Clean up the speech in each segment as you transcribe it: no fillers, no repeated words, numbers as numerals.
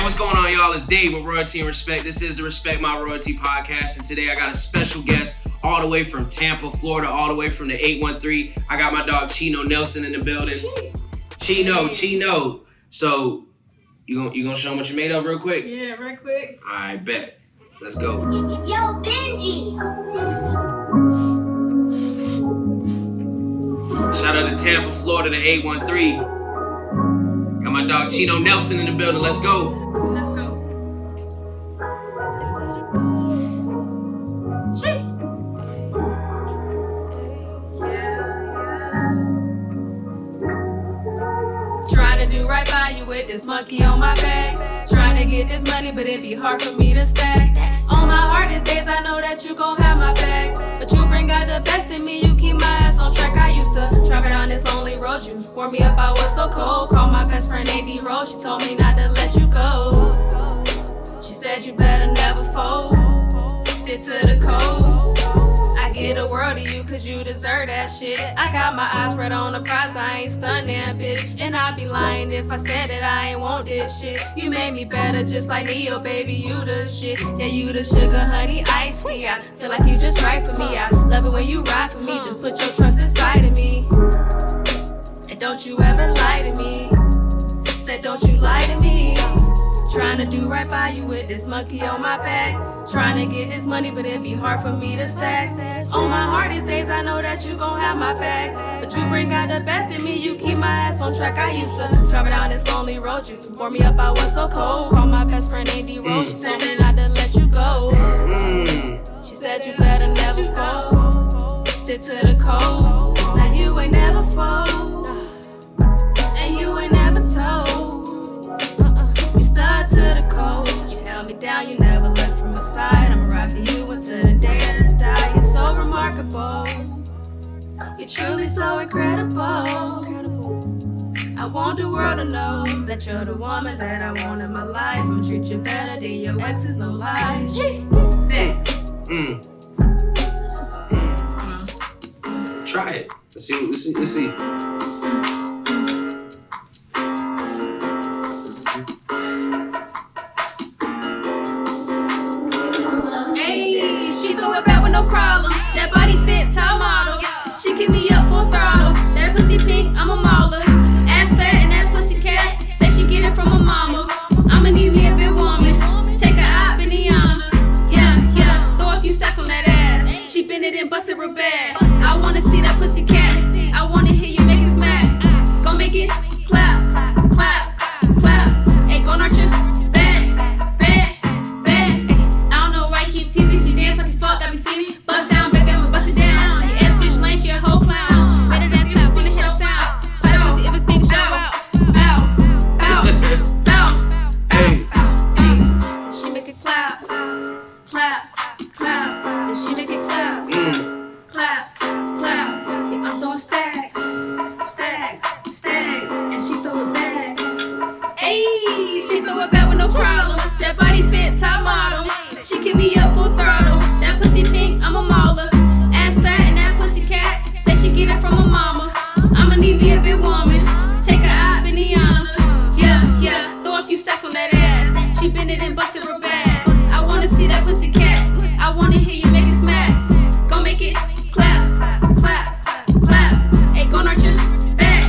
what's going on, y'all? It's Dave with Royalty and Respect. This is the Respect My Royalty podcast, and today I got a special guest all the way from Tampa, Florida, all the way from the 813. I got my dog Chino Nelson in the building. Chino. So, you gonna show them what you made of real quick? Yeah, real quick. I bet. Let's go. Yo, Benji! Shout out to Tampa, Florida, the 813. Got my dog Chino Nelson in the building. Let's go. Let's go. Trying to do right by you with this monkey on my back. Trying to get this money, but it be hard for me to stack. On my hardest days, I know that you gon' have my back. But you bring out the best in me, you keep my ass on track. I used to travel down this lonely road. You warmed me up, I was so cold. Called my best friend AD Rose, she told me not to let you go. She said you better never fold. Stick to the code. I get a world of you cause you deserve that shit. I got my eyes red on the prize, I ain't stunned that bitch. And I'd be lying if I said that I ain't want this shit. You made me better just like Neo, baby, you the shit. Yeah, you the sugar, honey, ice tea. I feel like you just right for me. I love it when you ride for me, just put your trust inside of me. And don't you ever lie to me. Said don't you lie to me. Trying to do right by you with this monkey on my back. Trying to get this money, but it be hard for me to stack. On my hardest days, I know that you gon' have my back. But you bring out the best in me, you keep my ass on track. I used to travel down this lonely road. You warmed me up, I was so cold. Called my best friend AD Rose, she told me not to let you go. She said you better never fold. Stick to the code. Now you ain't never fold. And you ain't never told. To the code, you held me down, you never left from my side. I'ma ride for you until the day that I die. You're so remarkable, you're truly so incredible. I want the world to know that you're the woman that I want in my life. I'ma treat you better than your exes, no lies. Try it. Let's see. No problem. That body fit, top model. She keep me up full throttle. That pussy pink, I'm a mauler. Ass fat and that pussy cat. Say she get it from her mama. I'ma need me a big woman. Take her out, Benihana. Yeah. Throw a few stacks on that ass. She bend it and bust it real bad. I wanna see that pussy cat. I wanna hear you make it smack. Gon' make it clap, clap, clap. Hey, gon' arch your back. I don't know why you keep teasing. She dance like you fuck, got me feeling. Bust down, baby, I'ma bust you down. Your ass bitch lame, she a whole clown. Better dance clap when the shit sound. Play the pussy if it's pink, show out. Bow. She make it clap, clap. And she make it clap, clap. Yeah, I'm throwing stacks. And she throw it back. Ayy, she throw it back with no problem. That body fit, top model. She keep me up full throttle. That pussy pink, I'm a mauler. Ass fat and that pussy cat. Say she get it from her mama. I'ma need me a big woman. Take her out, Benihana. Yeah. Throw a few stacks on that ass. She bend it and bust it real bad. I wanna see that pussy cat. I wanna hear you make it smack. Gon' make it clap. Hey, gon' arch your back.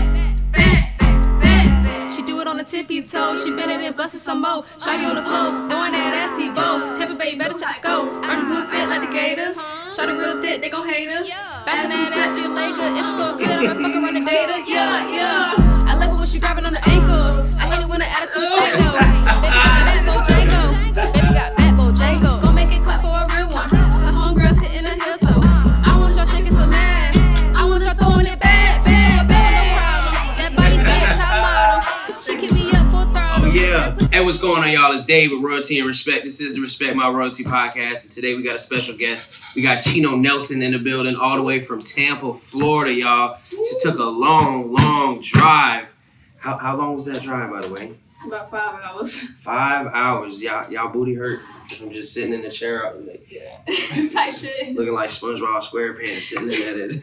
She do it on the tippy toe. She bend it and bust it some more. Shawty on the floor, throwing that ass T-bow. Tampa Bay, better try to go. Orange blue fit like the Gators. Shawty real thick, they gon' hate her. Bouncing that ass, she a Laker. If she go good, I'ma fuck her on the data. Yeah. I love it when she grabbing on the ankles. I hate it when the attitude stay though. Baby got backbone Django. Gon' make it clap for a real one. Her homegirls hitting the hill, so I want y'all shaking some ass. I want y'all throwing it back. No problem. That body fit, top model. She keep me up full throttle. Oh yeah. Hey, what's going on, y'all? It's Dave with Royalty and Respect. This is the Respect My Royalty podcast, and today we got a special guest. We got Chino Nelson in the building, all the way from Tampa, Florida, y'all. Just took a long drive. How long was that drive, by the way? About 5 hours. 5 hours. Y'all booty hurt from just sitting in the chair up like, Tight shit. looking like SpongeBob SquarePants sitting in that.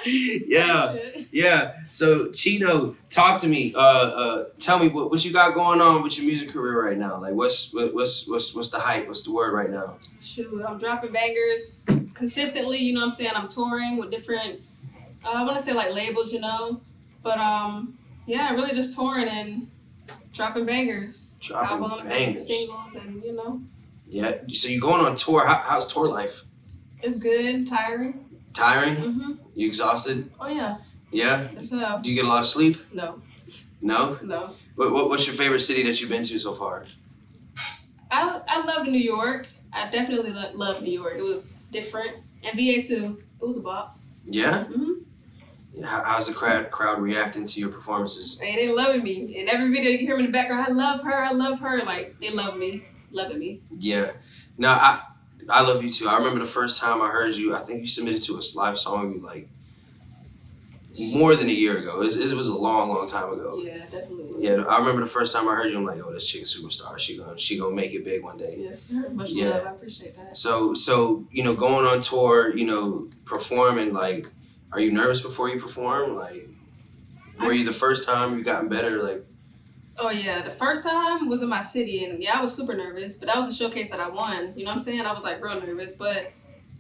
Yeah, yeah. So Chino, talk to me. Tell me what you got going on with your music career right now. Like, what's the hype? What's the word right now? Shoot, I'm dropping bangers consistently. You know what I'm saying? I'm touring with different, I want to say like labels, you know, but yeah, really just touring and dropping bangers, albums and singles, and you know. Yeah. So you going on tour? How's tour life? It's good. Tiring. Tiring? Mm-hmm. You exhausted? Oh yeah. Yeah. That's how. Do you get a lot of sleep? No. No. No. What's your favorite city that you've been to so far? I loved New York. I definitely loved New York. It was different, and VA too. It was a bop. Yeah. Mm-hmm. How's the crowd reacting to your performances? They loving me. In every video, you can hear me in the background. I love her. I love her. Like they love me, loving me. Yeah. No, I love you too. I remember the first time I heard you. I think you submitted to a live song like more than a year ago. It was a long time ago. Yeah, definitely. Yeah, I remember the first time I heard you. I'm like, oh, this chick is a superstar. She gonna make it big one day. Yes, sir. Much love. I appreciate that. So going on tour, performing, like, are you nervous before you perform? Like, were you the first time you gotten better? Like, oh yeah, the first time was in my city, and yeah, I was super nervous, but that was a showcase that I won. You know what I'm saying? I was like real nervous, but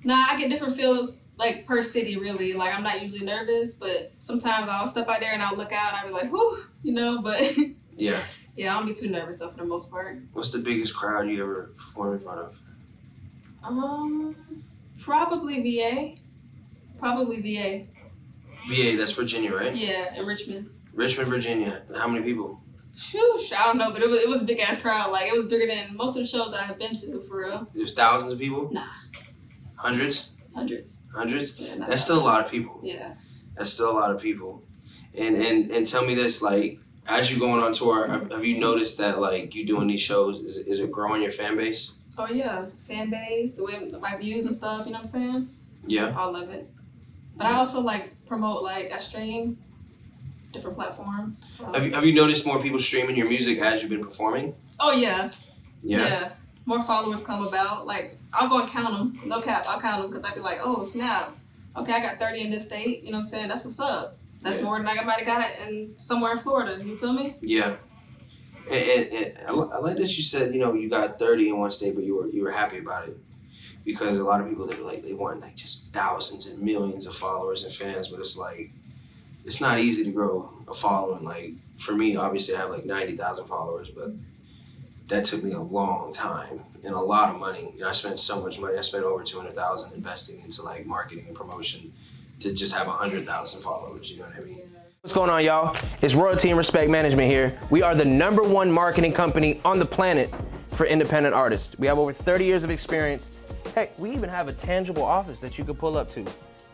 I get different feels like per city really. Like I'm not usually nervous, but sometimes I'll step out there and I'll look out and I'll be like, whew, but yeah. Yeah, I don't be too nervous though for the most part. What's the biggest crowd you ever performed in front of? Probably VA. VA, that's Virginia, right? Yeah, in Richmond. Richmond, Virginia. How many people? Shoosh, I don't know, but it was a big ass crowd. Like it was bigger than most of the shows that I've been to, for real. There's thousands of people? Nah. Hundreds? Hundreds. Yeah, that's still a lot of people. Yeah. That's still a lot of people. And tell me this, like, as you going on tour, have you noticed that, like, you doing these shows, is it growing your fan base? Oh yeah, fan base, the way my views and stuff, you know what I'm saying? Yeah. I love it. But I also promote, I stream different platforms. So. Have you noticed more people streaming your music as you've been performing? Oh yeah. Yeah. More followers come about. Like I'll go and count them. No cap, I'll count them because I'd be like, oh snap. Okay, I got 30 in this state. You know what I'm saying? That's what's up. That's more than I might have got in somewhere in Florida. You feel me? Yeah. And I like that you said, you got 30 in one state, but you were happy about it. Because a lot of people, they want just thousands and millions of followers and fans, but it's like, it's not easy to grow a following. Like for me, obviously I have 90,000 followers, but that took me a long time and a lot of money. I spent so much money. I spent over 200,000 investing into marketing and promotion to just have 100,000 followers. You know what I mean? What's going on, y'all? It's Royalty and Respect Management here. We are the #1 marketing company on the planet for independent artists. We have over 30 years of experience. Heck, we even have a tangible office that you could pull up to.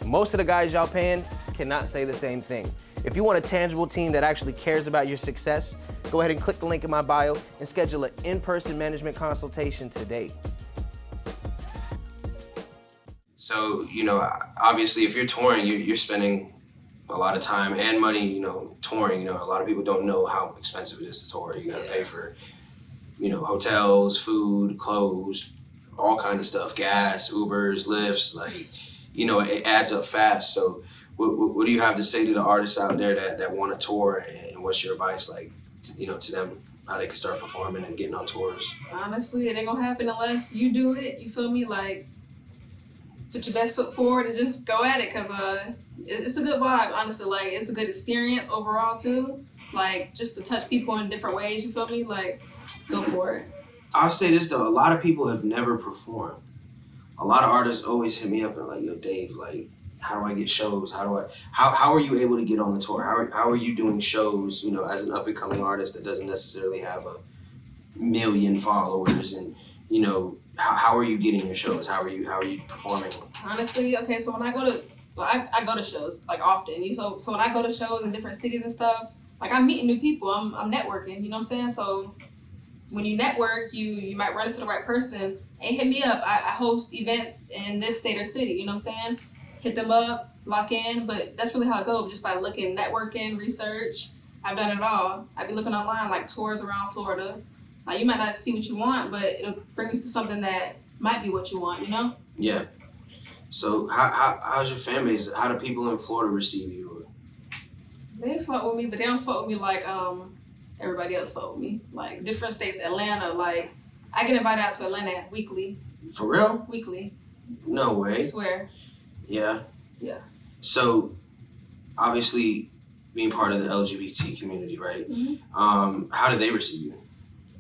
Most of the guys y'all paying cannot say the same thing. If you want a tangible team that actually cares about your success, go ahead and click the link in my bio and schedule an in-person management consultation today. So, obviously if you're touring, you're spending a lot of time and money, touring. A lot of people don't know how expensive it is to tour. You gotta pay for, hotels, food, clothes, all kind of stuff, gas, Ubers, Lyfts, it adds up fast. So what do you have to say to the artists out there that want to tour, and what's your advice, to them, how they can start performing and getting on tours? Honestly, it ain't gonna happen unless you do it, you feel me? Put your best foot forward and just go at it, because it's a good vibe, honestly. It's a good experience overall too. Just to touch people in different ways, you feel me? Go for it. I'll say this though, a lot of people have never performed. A lot of artists always hit me up and are like, yo, Dave, how do I get shows? How are you able to get on the tour? How are you doing shows, as an up and coming artist that doesn't necessarily have a million followers, and, how are you getting your shows? How are you performing? Honestly, okay, so when I go to, I go to shows often. So when I go to shows in different cities and stuff, I'm meeting new people. I'm networking, you know what I'm saying? So when you network, you might run into the right person and hit me up. I host events in this state or city, you know what I'm saying? Hit them up, lock in, but that's really how it goes, just by looking, networking, research. I've done it all. I be looking online, tours around Florida. You might not see what you want, but it'll bring you to something that might be what you want, Yeah. So how's your fan base? How do people in Florida receive you? They fuck with me, but they don't fuck with me like everybody else fuck with me. Like different states, Atlanta, like I get invited out to Atlanta weekly. For real? Weekly. No way. I swear. Yeah. Yeah. So obviously being part of the LGBT community, right? Mm-hmm. How do they receive you?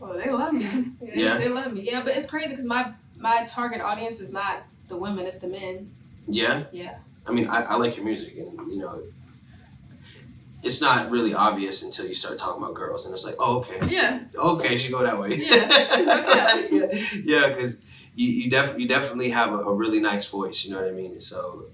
Oh, they love me. Yeah. They love me. Yeah, but it's crazy because my target audience is not the women, it's the men. Yeah? Yeah. I mean, I like your music, and you know, it's not really obvious until you start talking about girls, and it's like, oh, okay. Yeah. Okay, she go that way. Yeah. Yeah, because you definitely have a really nice voice, you know what I mean? So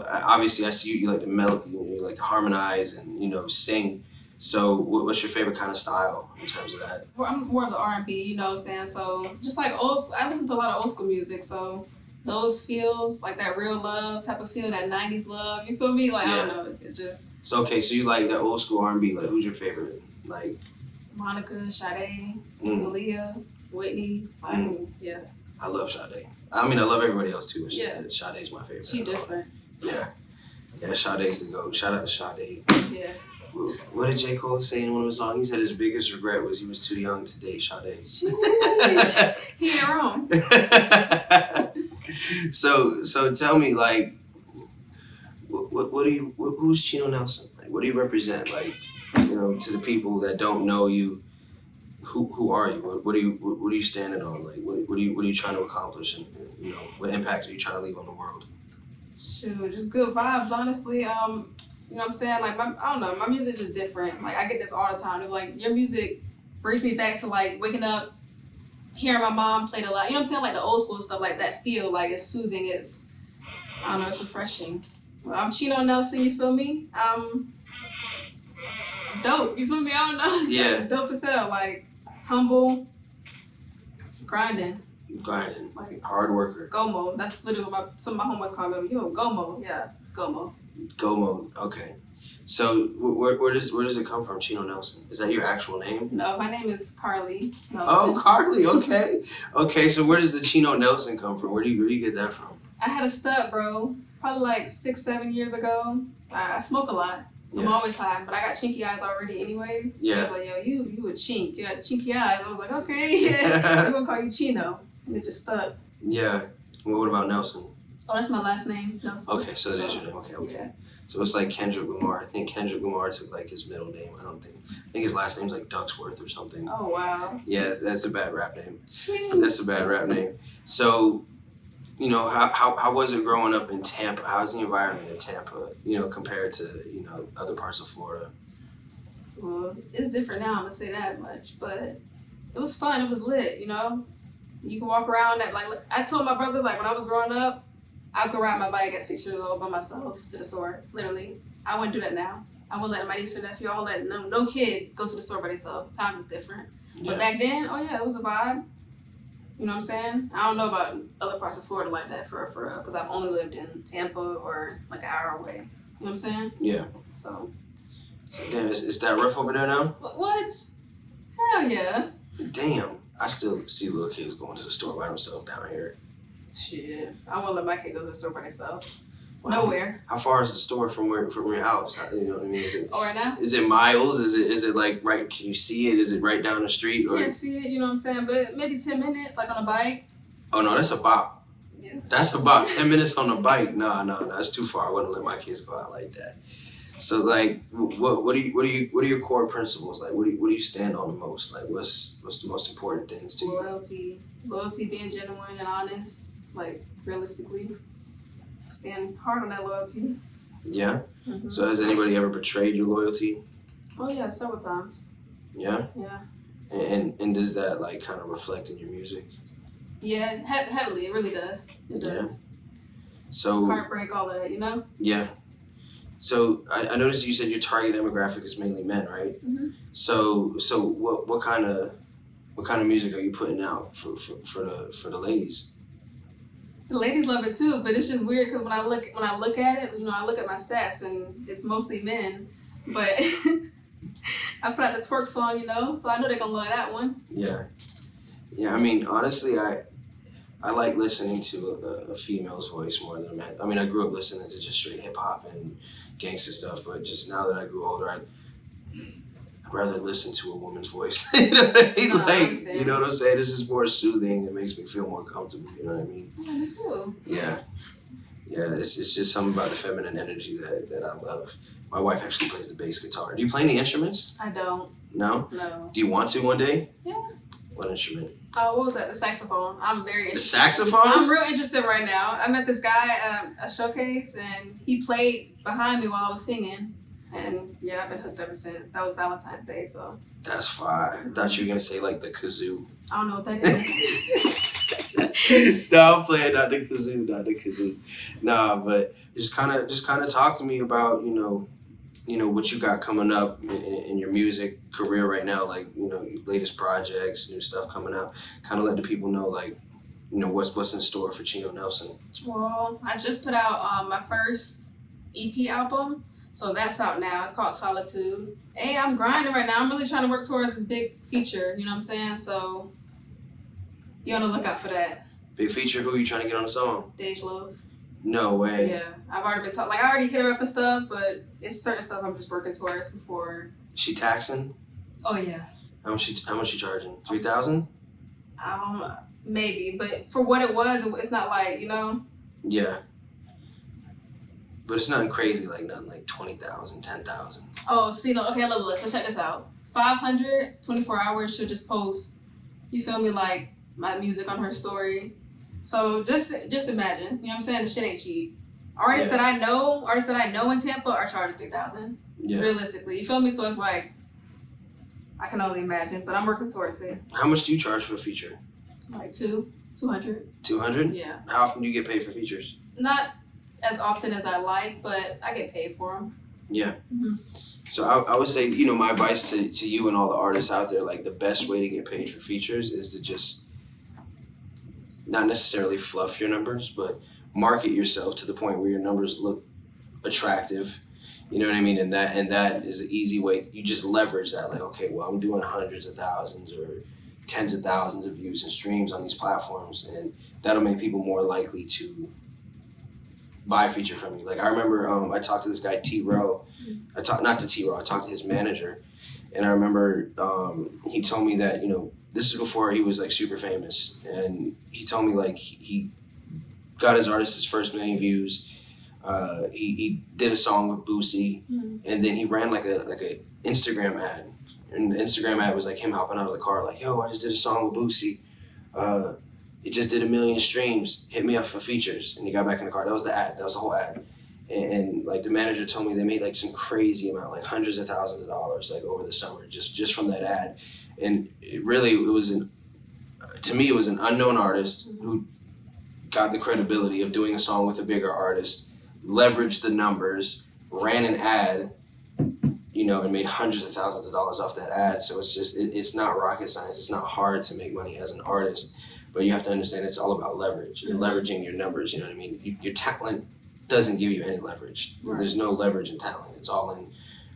obviously I see you like to melody, you like to harmonize and, you know, sing. So what's your favorite kind of style in terms of that? Well, I'm more of the R&B, you know what I'm saying? So just like old school, I listen to a lot of old school music. So those feels, like that real love type of feel, that 90s love, you feel me? Like, I don't know, it just... So, okay, so you like that old school R&B. Like, who's your favorite? Like... Monica, Sade, Aaliyah, Whitney, yeah. I love Sade. I mean, I love everybody else too, but yeah. Sade's my favorite. She different. Yeah. Yeah, Sade's the GOAT. Shout out to Sade. Yeah. What did J. Cole say in one of his songs? He said his biggest regret was he was too young to date Sade. He ain't wrong. So tell me, like, who's Chino Nelson? Like, what do you represent? Like, you know, to the people that don't know you, who are you? What are you standing on? Like, what are you trying to accomplish? And, you know, what impact are you trying to leave on the world? Shoot, just good vibes, honestly. You know what I'm saying? Like, I don't know, my music is different. Like, I get this all the time. They're like, your music brings me back to, like, waking up, hearing my mom play the lot. You know what I'm saying? Like, the old school stuff, like, that feel, like, it's soothing. It's, I don't know, it's refreshing. Well, I'm Chino Nelson, you feel me? Dope, you feel me? I don't know. Yeah. Dope as hell. Like, humble, grinding. Like, hard worker. Go mode. That's literally what some of my homeworks call me. You go mode. Yeah, go mode. Go mode. Okay. So where does it come from, Chino Nelson? Is that your actual name? No, my name is Carly Nelson. Oh, Carly. Okay. Okay. So where does the Chino Nelson come from? Where do you get that from? I had a stud, bro. Probably like 6-7 years ago. I smoke a lot. Yeah. I'm always high, but I got chinky eyes already anyways. Yeah. I was like, yo, you a chink. You got chinky eyes. I was like, okay, yeah. I'm gonna call you Chino. It just stuck. Yeah. Well, what about Nelson? Oh, that's my last name, Nelson. Okay, so that is your name. Okay. Yeah. So it's like Kendrick Lamar. I think Kendrick Lamar took like his middle name. I think his last name's like Ducksworth or something. Oh, wow. Yeah, that's a bad rap name. Jeez. That's a bad rap name. So, you know, how was it growing up in Tampa? How's the environment in Tampa, you know, compared to, you know, other parts of Florida? Well, it's different now, I'm gonna say that much, but it was fun. It was lit, you know? You can walk around at, like, I told my brother, like, when I was growing up, I could ride my bike at 6 years old by myself to the store, literally. I wouldn't do that now. I wouldn't let my niece or nephew, I wouldn't let no kid go to the store by themselves. Times is different. Yeah. But back then, oh yeah, it was a vibe. You know what I'm saying? I don't know about other parts of Florida like that for real, because I've only lived in Tampa or like an hour away. You know what I'm saying? Yeah. So Damn, is that rough over there now? what? Hell yeah. Damn, I still see little kids going to the store by themselves down here. Shit. I won't let my kid go to the store by themselves. Nowhere. How far is the store from your house? You know what I mean? Oh, right now? Is it miles? Is it like right? Can you see it? Is it right down the street? You can't see it, you know what I'm saying? But maybe 10 minutes, like on a bike. Oh no, that's about. Yeah. That's about 10 minutes on a bike. No, that's too far. I wouldn't let my kids go out like that. So like, what are your core principles? Like, what do you stand on the most? Like, what's the most important things to you? Loyalty, being genuine and honest, like realistically. Stand hard on that loyalty. Yeah. Mm-hmm. So has anybody ever betrayed your loyalty? Oh yeah, several times. Yeah. Yeah. And does that like kind of reflect in your music? Yeah, heavily. It really does. It does. Yeah. So heartbreak, all of that, you know. Yeah. So I noticed you said your target demographic is mainly men, right? Mm-hmm. So what kind of music are you putting out for the ladies? The ladies love it too, but it's just weird because when I look at it, you know, I look at my stats and it's mostly men. But I put out the twerk song, you know, so I know they're gonna love that one. Yeah. Yeah, I mean, honestly, I I like listening to a female's voice more than a man. I mean, I grew up listening to just straight hip hop and gangsta stuff, but just now that I grew older, I'd rather listen to a woman's voice. You know what I mean? No, I Like, understand. you know what I'm saying? This is more soothing. It makes me feel more comfortable. You know what I mean? Yeah, me too. Yeah. Yeah, it's just something about the feminine energy that I love. My wife actually plays the bass guitar. Do you play any instruments? I don't. No? No. Do you want to one day? Yeah. What instrument? Oh, what was that? The saxophone. I'm very The interested. saxophone? I'm real interested right now. I met this guy at a showcase, and he played behind me while I was singing. And yeah, I've been hooked ever since. That was Valentine's Day, so That's fine. I thought you were going to say like the kazoo. I don't know what that is. No, I'm playing not the kazoo. Nah, but just kind of talk to me about what you got coming up in your music career right now, like your latest projects, new stuff coming out. Kind of let the people know like what's in store for Chino Nelson. Well, I just put out my first EP album, so that's out now. It's called Solitude. Hey, I'm grinding right now. I'm really trying to work towards this big feature. You know what I'm saying? So be on the lookout for that. Big feature. Who are you trying to get on the song? Dej Love. No way. Yeah, I've already been taught. Like I already hit her up and stuff, but it's certain stuff I'm just working towards before. She taxing? Oh yeah. How much she charging? 3,000? Maybe, but for what it was, it's not like Yeah. But it's nothing crazy, like nothing like 20,000, 10,000. Oh, see, no, okay, look, let's check this out. 500, 24 hours, she'll just post, you feel me, like my music on her story. So just imagine, you know what I'm saying? The shit ain't cheap. Artists that I know in Tampa are charging 3,000. Yeah. Realistically, you feel me? So it's like, I can only imagine, but I'm working towards it. How much do you charge for a feature? Like 200. 200? Yeah. How often do you get paid for features? Not as often as I like, but I get paid for them. Yeah. Mm-hmm. So I would say, my advice to you and all the artists out there, like the best way to get paid for features is to just not necessarily fluff your numbers, but market yourself to the point where your numbers look attractive. You know what I mean? And that is an easy way. You just leverage that. Like, okay, well, I'm doing hundreds of thousands or tens of thousands of views and streams on these platforms, and that'll make people more likely to buy a feature from you. Like I remember, I talked to this guy T-Row. I talked to his manager, and I remember he told me that this is before he was like super famous, and he told me like he got his artist his first 1 million views. He did a song with Boosie, and then he ran like a Instagram ad, and the Instagram ad was like him hopping out of the car like, yo, I just did a song with Boosie. It just did 1 million streams. Hit me up for features. And he got back in the car. That was the ad. That was the whole ad. And like the manager told me they made like some crazy amount, like hundreds of thousands of dollars, like over the summer, just from that ad. And it was to me, it was an unknown artist who got the credibility of doing a song with a bigger artist, leveraged the numbers, ran an ad, and made hundreds of thousands of dollars off that ad. So it's just, it's not rocket science. It's not hard to make money as an artist, but you have to understand it's all about leverage. You're leveraging your numbers, you know what I mean? Your talent doesn't give you any leverage. Right. There's no leverage in talent. It's all in,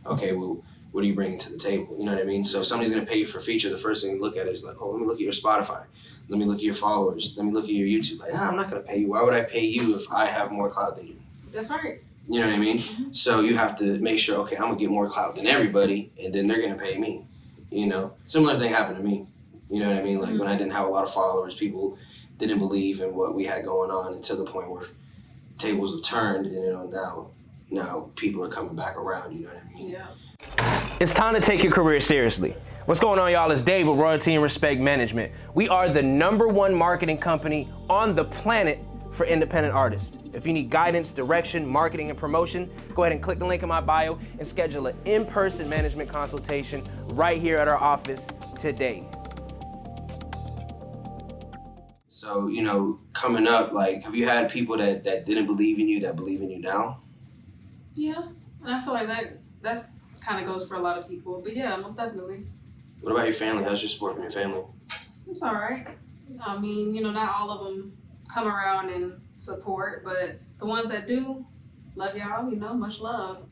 okay, well, what are you bringing to the table? You know what I mean? So if somebody's going to pay you for a feature, the first thing you look at is like, oh, let me look at your Spotify. Let me look at your followers. Let me look at your YouTube. Like, I'm not going to pay you. Why would I pay you if I have more clout than you? That's right. You know what I mean? Mm-hmm. So you have to make sure, okay, I'm going to get more clout than everybody, and then they're going to pay me. Similar thing happened to me. You know what I mean? Like when I didn't have a lot of followers, people didn't believe in what we had going on, and to the point where tables have turned, and now people are coming back around, you know what I mean? Yeah. It's time to take your career seriously. What's going on, y'all? It's Dave with Royalty and Respect Management. We are the #1 marketing company on the planet for independent artists. If you need guidance, direction, marketing, and promotion, go ahead and click the link in my bio and schedule an in-person management consultation right here at our office today. So, coming up, like, have you had people that didn't believe in you that believe in you now? Yeah, and I feel like that kind of goes for a lot of people. But yeah, most definitely. What about your family? How's your support from your family? It's all right. I mean, not all of them come around and support, but the ones that do, love y'all, much love.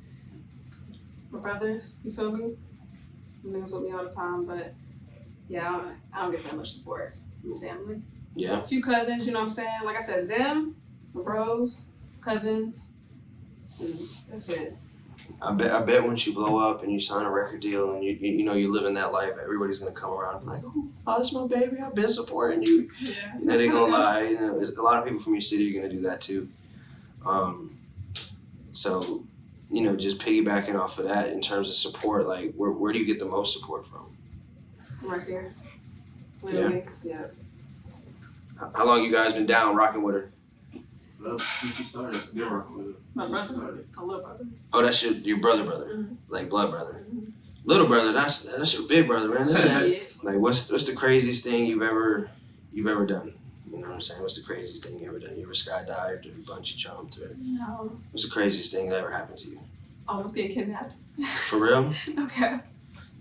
My brothers, you feel me? Niggas with me all the time, but yeah, I don't get that much support from the family. Yeah. A few cousins, you know what I'm saying? Like I said, them, my bros, cousins, and that's it. I bet once you blow up and you sign a record deal and you know you're living that life, everybody's gonna come around and be like, oh, that's my baby. I've been supporting you. Yeah. You know, they gonna lie. You know, a lot of people from your city are gonna do that too. So, you know, just piggybacking off of that in terms of support, like where do you get the most support from? Right there. Literally. Yeah. How long you guys been down rocking with her? Well, since we started, been rocking with her. My Since we brother. started. My little brother. Oh, that's your brother, Mhm. like blood brother. Mhm. Little brother, that's your big brother, man. That's Yeah. like what's the craziest thing you've ever done? You know what I'm saying? What's the craziest thing you ever done? You ever skydived or bungee jumped or No. what's the craziest thing that ever happened to you? Almost getting kidnapped. For real? Okay.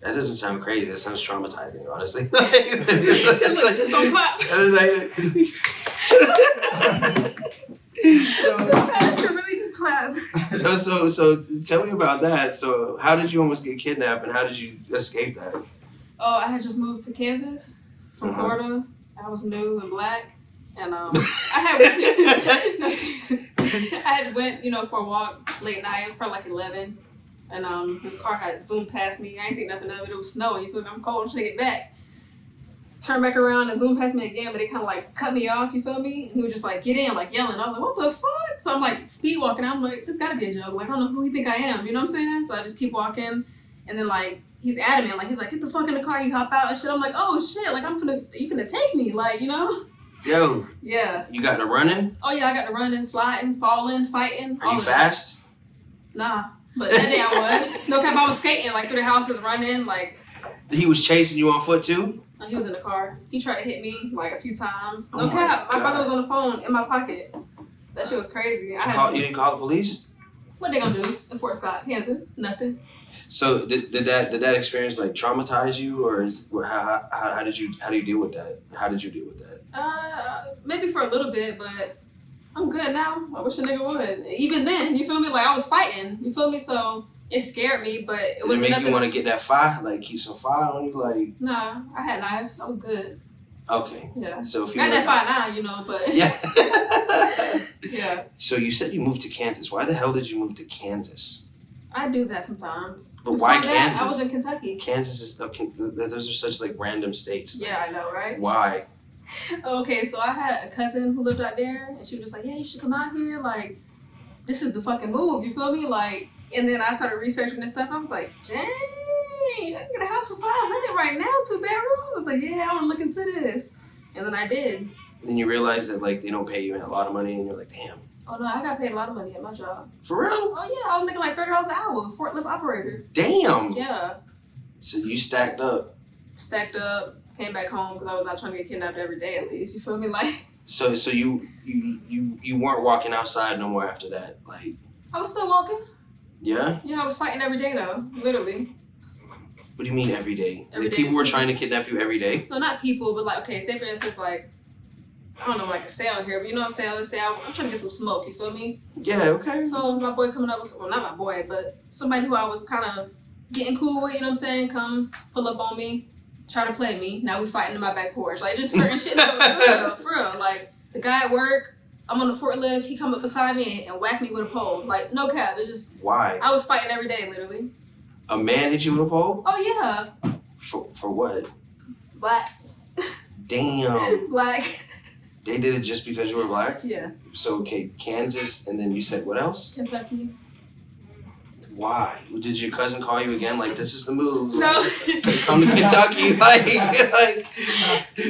That doesn't sound crazy. That sounds traumatizing, honestly. Just don't clap. You really just clap. So tell me about that. So how did you almost get kidnapped and how did you escape that? Oh, I had just moved to Kansas from Uh-huh. Florida. I was new and black, and I had went, no, seriously. I had went, for a walk late night. It was probably like 11, and this car had zoomed past me. I ain't think nothing of it. It was snowing. You feel me? I'm cold. I'm trying to get back. Turn back around and zoom past me again, but they kind of like cut me off. You feel me? And he was just like, get in, like yelling. I was like, what the fuck? So I'm like speed walking. I'm like, this gotta be a joke. Like, I don't know who you think I am. You know what I'm saying? So I just keep walking, and then like he's adamant. Like he's like, get the fuck in the car. You hop out and shit. I'm like, oh shit. Like you finna take me. Like Yo, Yeah. you got to running? Oh yeah, I got to running, sliding, falling, fighting. Are you fast? Nah, but that day I was. No cap, I was skating like through the houses, running like. He was chasing you on foot too? He was in the car. He tried to hit me like a few times. No Oh my cap. My God. brother was on the phone in my pocket. That shit was crazy. You didn't call the police? What they gonna do in Fort Scott, Kansas? Nothing. So did that experience like traumatize you, or how did you deal with that? How did you deal with that? Maybe for a little bit, but I'm good now. I wish a nigga would. Even then, you feel me? Like I was fighting. You feel me? So it scared me, but it Did it wasn't make nothing. you want to get that fire, like keep some fire on you, like? Nah, I had knives. I was good. Okay. Yeah. So if you Got that fire now, but Yeah. yeah. So you said you moved to Kansas. Why the hell did you move to Kansas? I do that sometimes. But why Before that, Kansas? I was in Kentucky. Kansas is those are such like random states. Yeah, I know, right? Why? Okay, so I had a cousin who lived out there, and she was just like, yeah, you should come out here. Like, this is the fucking move, you feel me? Like, and then I started researching this stuff. I was like, dang, I can get a house for $500 right now, 2 bedrooms. I was like, yeah, I want to look into this. And then I did. Then you realize that like they don't pay you a lot of money, and you're like, damn. Oh, no, I got paid a lot of money at my job. For real? Oh, yeah, I was making like $30 an hour, forklift operator. Damn. Yeah. So you stacked up. Stacked up, came back home because I was not trying to get kidnapped every day at least. You feel me? Like, So you weren't walking outside no more after that, like. I was still walking. Yeah. Yeah, I was fighting every day though, literally. What do you mean every day? Every Like, day. people were trying to kidnap you every day. No, not people, but like, okay, say for instance, like, I don't know, like a sale here, but you know what I'm saying? Let's say I'm trying to get some smoke, you feel me? Yeah. Okay. So my boy coming up with, well, not my boy, but somebody who I was kind of getting cool with, you know what I'm saying? Come pull up on me, try to play me. Now we fighting in my back porch. Like, just certain shit. No, for real. Like, the guy at work, I'm on the forklift, he come up beside me and whack me with a pole. Like, no cap. It's just, Why? I was fighting every day, literally. A man hit you with a pole? Oh, yeah. For what? Black. Damn. Black. They did it just because you were black? Yeah. So, okay, Kansas, and then you said what else? Kentucky. Why? Did your cousin call you again? Like, this is the move. No. Come to Kentucky. like,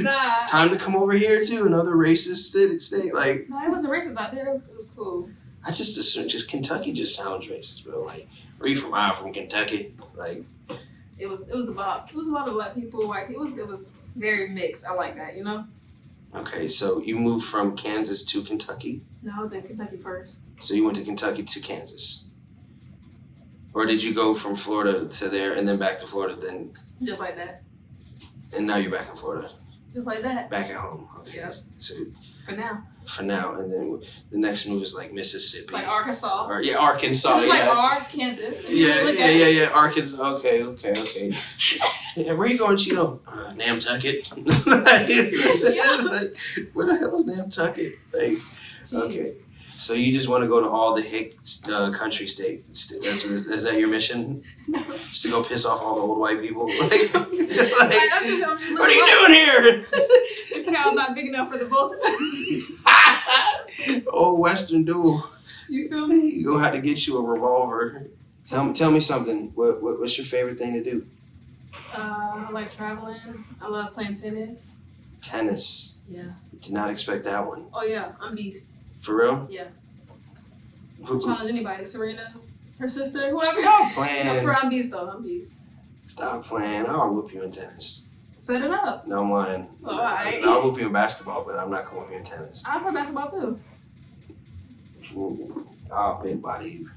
Nah. time to come over here, too. Another racist state. Like, No, it wasn't racist out there. It was cool. I just assume, Kentucky just sounds racist, bro. Like, where you from? I'm from Kentucky. Like, It was a lot of black people, white people. It was very mixed. I like that, you know? okay, so you moved from Kansas to Kentucky. No, I was in Kentucky first. So you went to Kentucky to Kansas. Or did you go from Florida to there and then back to Florida then, Just like that. and now you're back in Florida? Just like that. Back at home. Okay. Yep. So For now. for now, and then the next move is like Mississippi. Like Arkansas. Or Arkansas. It's like Kansas. Yeah. Arkansas. Okay. Yeah, where you going, Chino? Nantucket. Like, where the hell is Nantucket? Like, okay. So you just want to go to all the hick country states? Is that your mission? Just to go piss off all the old white people? Like, I'm just what are you doing here? This town's not big enough for the both of us. Old Western dude. You feel me? You gonna have to get you a revolver. Tell me something. What's your favorite thing to do? I like traveling. I love playing tennis. Tennis. Yeah. Did not expect that one. Oh yeah, I'm beast. For real? Yeah. Who- Challenge anybody. Serena, her sister, whoever. Stop playing. No, I'm beast though. I'm beast. Stop playing. I'll whoop you in tennis. Set it up. No, I'm lying. All right. I'll whoop you in basketball, but I'm not gonna whoop you in tennis. I play basketball too. Ooh, I'll big body you.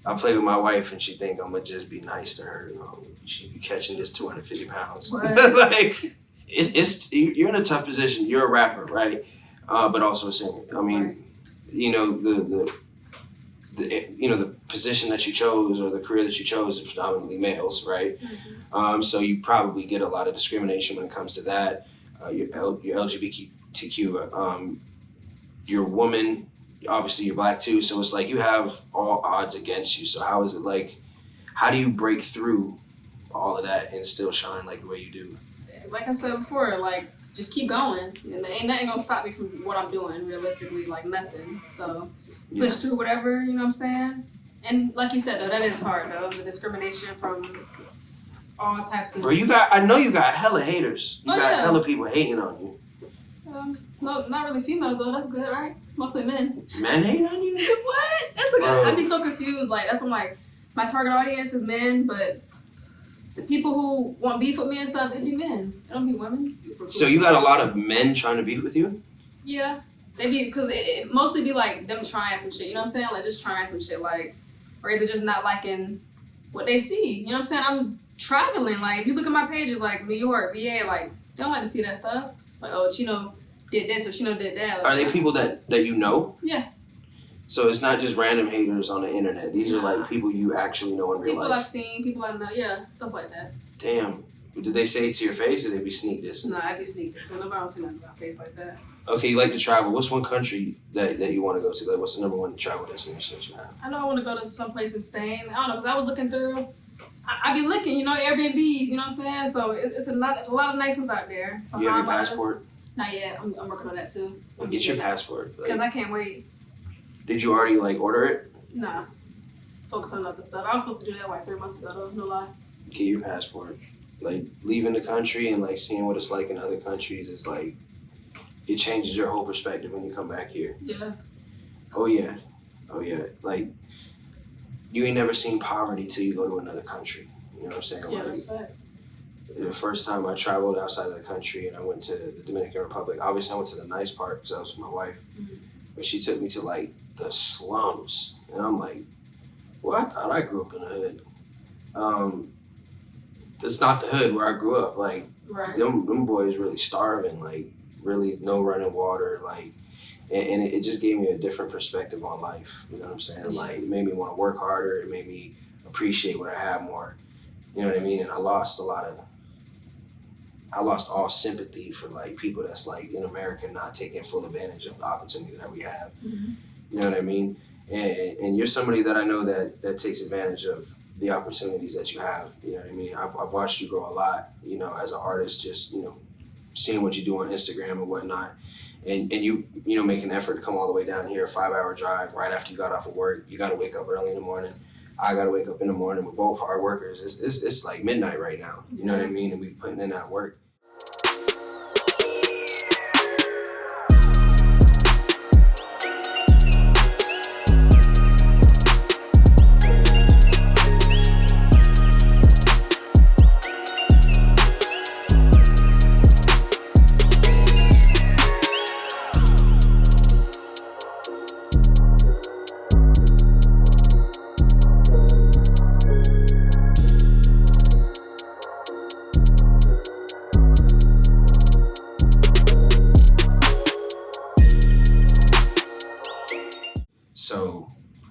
I play with my wife and she think I'm gonna just be nice to her. You know, she be catching this 250 pounds. What? Like, you're in a tough position. You're a rapper, right? But also a singer. I mean, Right. you know the position that you chose or the career that you chose is predominantly males, right? Mm-hmm. So you probably get a lot of discrimination when it comes to that. You're LGBTQ. You're a woman. Obviously, you're black too. So it's like you have all odds against you. So how is it like? How do you break through all of that and still shine like the way you do? Like I said before, like just keep going, and ain't nothing gonna stop me from what I'm doing. Realistically, like nothing. So push through whatever, you know what I'm saying. And like you said though, that is hard though. The discrimination from all types of. Bro, I know you got hella haters. You got hella people hating on you. No, not really females though. That's good, right? Mostly men. Men hating on you? What? That's a good. I'd be so confused. Like that's when like my target audience is men, but the people who want beef with me and stuff, it'd be men. It don't be women. So you got a lot of men trying to beef with you? Yeah. They be, because it mostly be like them trying some shit, you know what I'm saying? Like just trying some shit, like, or either just not liking what they see, you know what I'm saying? I'm traveling, like, if you look at my pages, like New York, VA, like, they don't like to see that stuff. Like, oh, Chino did this or Chino did that. Like, Are they people that you know? Yeah. So it's not just random haters on the internet. These are like people you actually know in real People life. I've seen, people I know, yeah, stuff like that. Damn. Did they say it to your face or did they be sneak dissing? No, I be sneaking, so nobody don't see nothing about my face like that. Okay, you like to travel. What's one country that you want to go to? Like, what's the number one travel destination that you have? I know I want to go to some place in Spain. I don't know, because I was looking through, I be looking, you know, Airbnbs, you know what I'm saying? So it's a lot of nice ones out there. You have your Bahamas. passport? Not yet. I'm working on that too. Get your passport. Because Like, I can't wait. did you already like order it? Nah. Focus on other stuff. I was supposed to do that like 3 months ago though, no lie. Get your passport. Like leaving the country and like seeing what it's like in other countries is like it changes your whole perspective when you come back here. Yeah. Oh yeah. Like you ain't never seen poverty till you go to another country. You know what I'm saying? Yeah, Like, that's facts. the first time I traveled outside of the country and I went to the Dominican Republic, obviously I went to the nice part because I was with my wife, but she took me to like the slums and I'm like, well, I thought I grew up in the hood. It's not the hood where I grew up. Like Right. them boys really starving, like really no running water, like, and it just gave me a different perspective on life. You know what I'm saying? Like it made me want to work harder. It made me appreciate what I have more. You know what I mean? And I lost all sympathy for like people that's like in America not taking full advantage of the opportunity that we have. Mm-hmm. You know what I mean? And you're somebody that I know that takes advantage of the opportunities that you have. You know what I mean? I've watched you grow a lot, you know, as an artist, just, you know, seeing what you do on Instagram and whatnot. And you know, make an effort to come all the way down here, a 5-hour drive right after you got off of work. You got to wake up early in the morning. I got to wake up in the morning. We're both hard workers. It's like midnight right now. You know what I mean? And we putting in that work.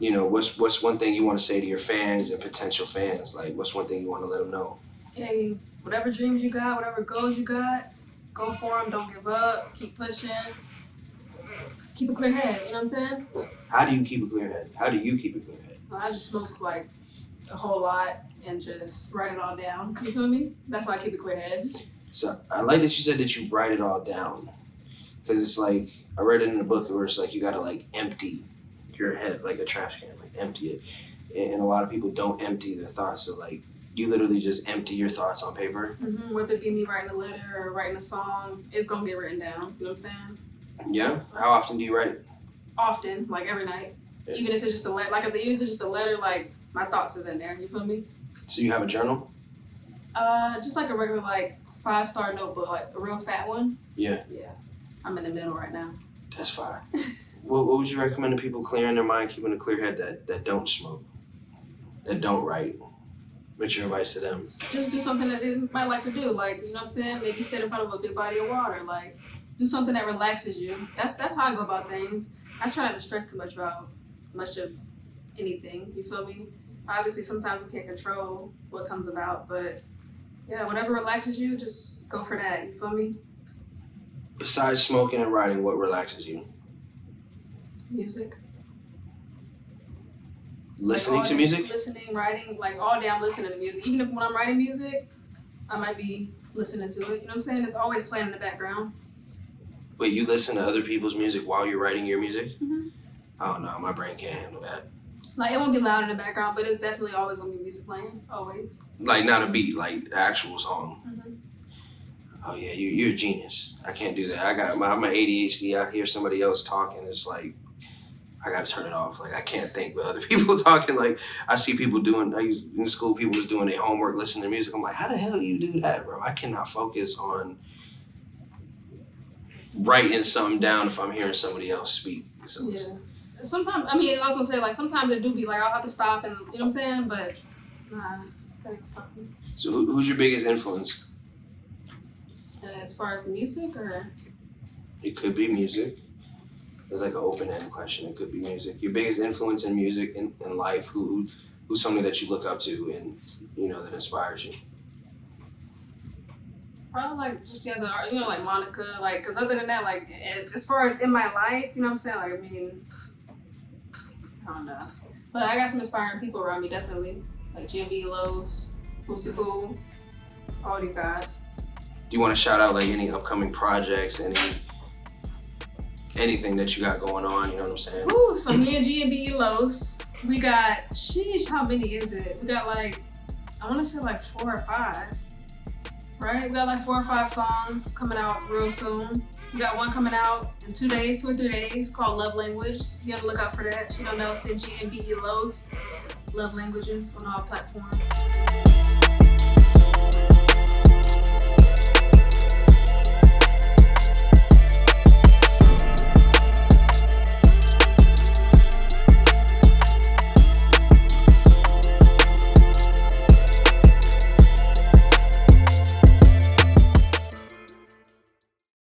you know, what's one thing you want to say to your fans and potential fans? Like, what's one thing you want to let them know? Hey, whatever dreams you got, whatever goals you got, go for them. Don't give up. Keep pushing. Keep a clear head. You know what I'm saying? How do you keep a clear head? How do you keep a clear head? I just smoke like a whole lot and just write it all down. You feel me? That's why I keep a clear head. So I like that you said that you write it all down, because it's like I read it in the book where it's like you gotta like empty your head like a trash can, like empty it. And a lot of people don't empty their thoughts. So like you literally just empty your thoughts on paper. Mm-hmm. Whether it be me writing a letter or writing a song, it's gonna get written down. You know what I'm saying? Yeah. How often do you write? Often, like every night. Yeah. Even if it's just a letter, like I said, even if it's just a letter, like my thoughts is in there. You feel me? So you have a journal? Just like a regular like 5-star notebook, like a real fat one. Yeah. Yeah. I'm in the middle right now. That's fine. What would you recommend to people clearing their mind, keeping a clear head that don't smoke, that don't write? What's your advice to them? Just do something that they might like to do. Like, you know what I'm saying? Maybe sit in front of a big body of water. Like, do something that relaxes you. That's how I go about things. I try not to stress too much about much of anything. You feel me? Obviously, sometimes we can't control what comes about, but yeah, whatever relaxes you, just go for that. You feel me? Besides smoking and writing, what relaxes you? Music. Listening like to music? Listening, writing, like all day I'm listening to music. Even if when I'm writing music, I might be listening to it. You know what I'm saying? It's always playing in the background. Wait, you listen to other people's music while you're writing your music? Mm-hmm. Oh no, my brain can't handle that. Like, it won't be loud in the background, but it's definitely always gonna be music playing. Always. Like, not a beat, like the actual song. Mm-hmm. Oh yeah, you're a genius. I can't do that. I'm ADHD. I hear somebody else talking. It's like, I gotta turn it off. Like, I can't think with other people talking. Like, I see people in school, people was doing their homework, listening to music. I'm like, how the hell do you do that, bro? I cannot focus on writing something down if I'm hearing somebody else speak. So yeah. Sometimes, I mean, I was gonna say, like, sometimes it do be like, I'll have to stop and, you know what I'm saying? But, nah, gotta stop me. So who's your biggest influence? As far as music, or? It could be music. It's like an open-ended question. It could be music. Your biggest influence in music in life, who's somebody that you look up to and, you know, that inspires you? Probably like just the other, you know, like Monica, like, because other than that, like, as far as in my life, you know what I'm saying? Like, I mean, I don't know. But I got some inspiring people around me, definitely. Like GMB, Los, Pussy Cool, all these guys. Do you want to shout out like any upcoming projects, anything that you got going on, you know what I'm saying? Ooh, so me and GMB Los, we got, sheesh, how many is it? We got like, I want to say like 4 or 5. Right? We got like 4 or 5 songs coming out real soon. We got one coming out in 2 days, 2 or 3 days, called Love Language. You gotta look out for that. Chino Nelson, GMB Los, Love Languages on all platforms.